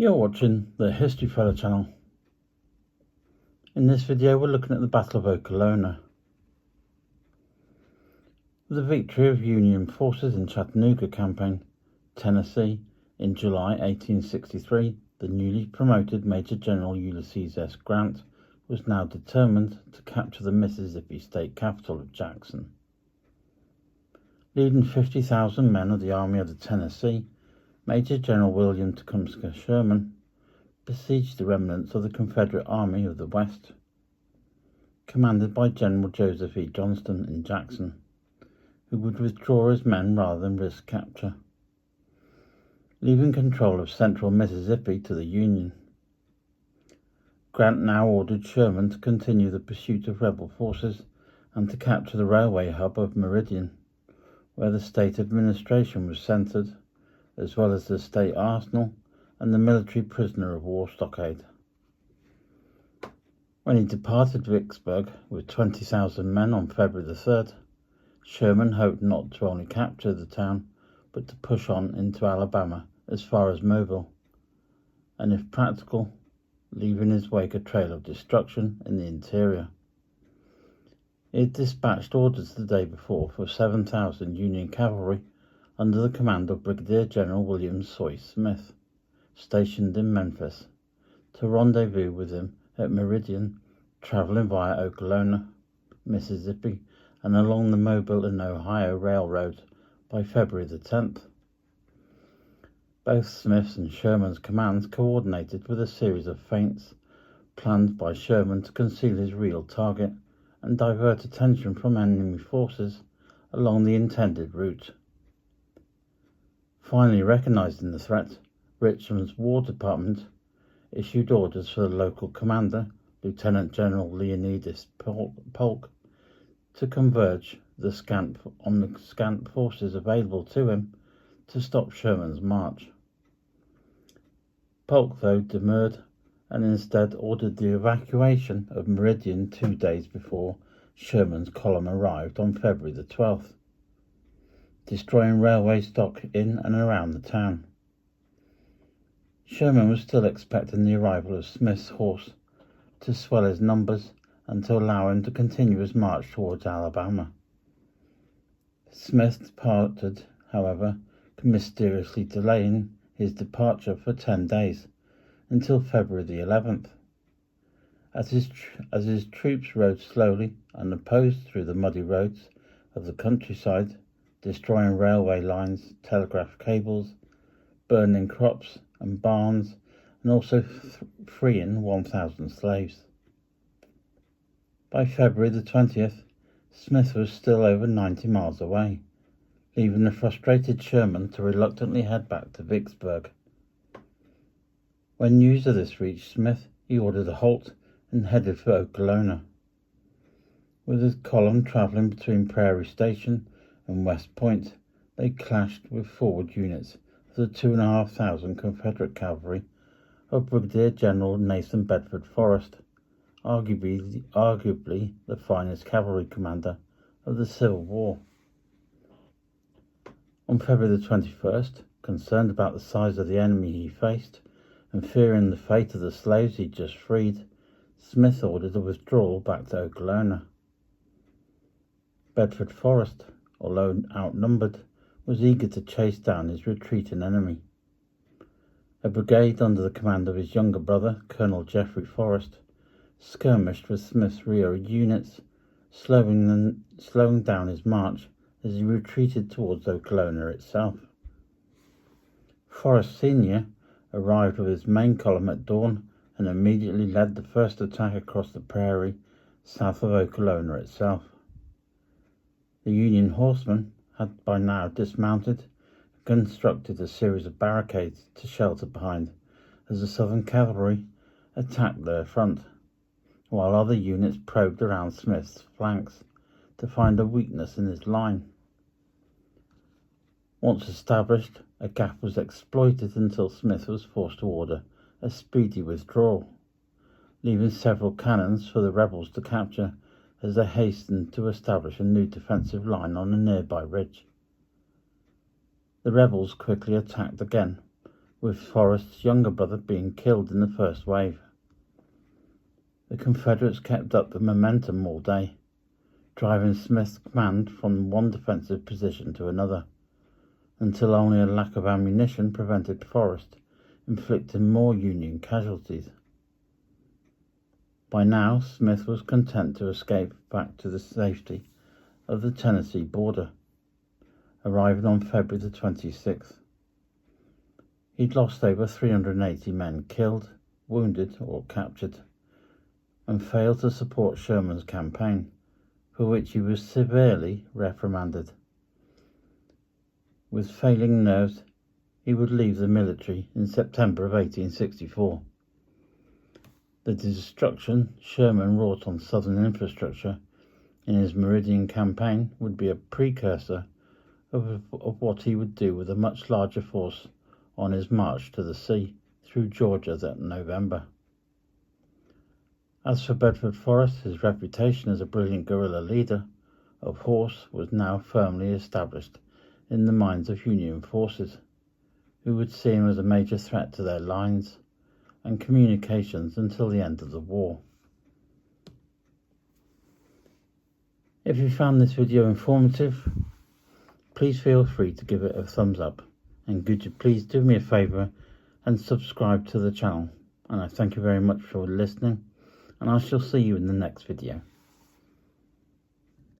You're watching the History Fella channel. In this video we're looking at the Battle of Okolona. The victory of Union forces in Chattanooga Campaign, Tennessee in July 1863, the newly promoted Major General Ulysses S. Grant was now determined to capture the Mississippi state capital of Jackson. Leading 50,000 men of the Army of the Tennessee, Major General William Tecumseh Sherman besieged the remnants of the Confederate Army of the West, commanded by General Joseph E. Johnston in Jackson, who would withdraw his men rather than risk capture, leaving control of central Mississippi to the Union. Grant now ordered Sherman to continue the pursuit of rebel forces and to capture the railway hub of Meridian, where the state administration was centered, as well as the state arsenal and the military prisoner of war stockade. When he departed Vicksburg with 20,000 men on February the 3rd, Sherman hoped not to only capture the town, but to push on into Alabama as far as Mobile, and if practical, leave in his wake a trail of destruction in the interior. He had dispatched orders the day before for 7,000 Union cavalry under the command of Brigadier General William Soy Smith, stationed in Memphis, to rendezvous with him at Meridian, traveling via Okolona, Mississippi, and along the Mobile and Ohio Railroad by February the 10th. Both Smith's and Sherman's commands coordinated with a series of feints planned by Sherman to conceal his real target and divert attention from enemy forces along the intended route. Finally recognizing the threat, Richmond's War Department issued orders for the local commander, Lieutenant General Leonidas Polk, to converge on the scant forces available to him to stop Sherman's march. Polk, though, demurred and instead ordered the evacuation of Meridian 2 days before Sherman's column arrived on February the 12th, destroying railway stock in and around the town. Sherman was still expecting the arrival of Smith's horse to swell his numbers and to allow him to continue his march towards Alabama. Smith departed, however, mysteriously delaying his departure for 10 days, until February the 11th. As his troops rode slowly, unopposed through the muddy roads of the countryside, destroying railway lines, telegraph cables, burning crops and barns, and also freeing 1,000 slaves. By February the 20th, Smith was still over 90 miles away, leaving the frustrated Sherman to reluctantly head back to Vicksburg. When news of this reached Smith, he ordered a halt and headed for Okolona. With his column travelling between Prairie Station and West Point, they clashed with forward units of the 2,500 Confederate cavalry of Brigadier General Nathan Bedford Forrest, arguably the finest cavalry commander of the Civil War. On February the 21st, concerned about the size of the enemy he faced and fearing the fate of the slaves he'd just freed, Smith ordered a withdrawal back to Okolona. Bedford Forrest, although outnumbered, was eager to chase down his retreating enemy. A brigade under the command of his younger brother, Colonel Jeffrey Forrest, skirmished with Smith's rear units, slowing down his march as he retreated towards Okolona itself. Forrest Sr. arrived with his main column at dawn and immediately led the first attack across the prairie south of Okolona itself. The Union horsemen had by now dismounted and constructed a series of barricades to shelter behind as the Southern cavalry attacked their front, while other units probed around Smith's flanks to find a weakness in his line. Once established, a gap was exploited until Smith was forced to order a speedy withdrawal, leaving several cannons for the rebels to capture as they hastened to establish a new defensive line on a nearby ridge. The rebels quickly attacked again, with Forrest's younger brother being killed in the first wave. The Confederates kept up the momentum all day, driving Smith's command from one defensive position to another, until only a lack of ammunition prevented Forrest inflicting more Union casualties. By now, Smith was content to escape back to the safety of the Tennessee border, arriving on February the 26th. He'd lost over 380 men killed, wounded, or captured, and failed to support Sherman's campaign, for which he was severely reprimanded. With failing nerves, he would leave the military in September of 1864. The destruction Sherman wrought on Southern infrastructure in his Meridian campaign would be a precursor of what he would do with a much larger force on his march to the sea through Georgia that November. As for Bedford Forrest, his reputation as a brilliant guerrilla leader of horse was now firmly established in the minds of Union forces, who would see him as a major threat to their lines and communications until the end of the war. If you found this video informative, please feel free to give it a thumbs up, and could you please do me a favour and subscribe to the channel. And I thank you very much for listening, and I shall see you in the next video.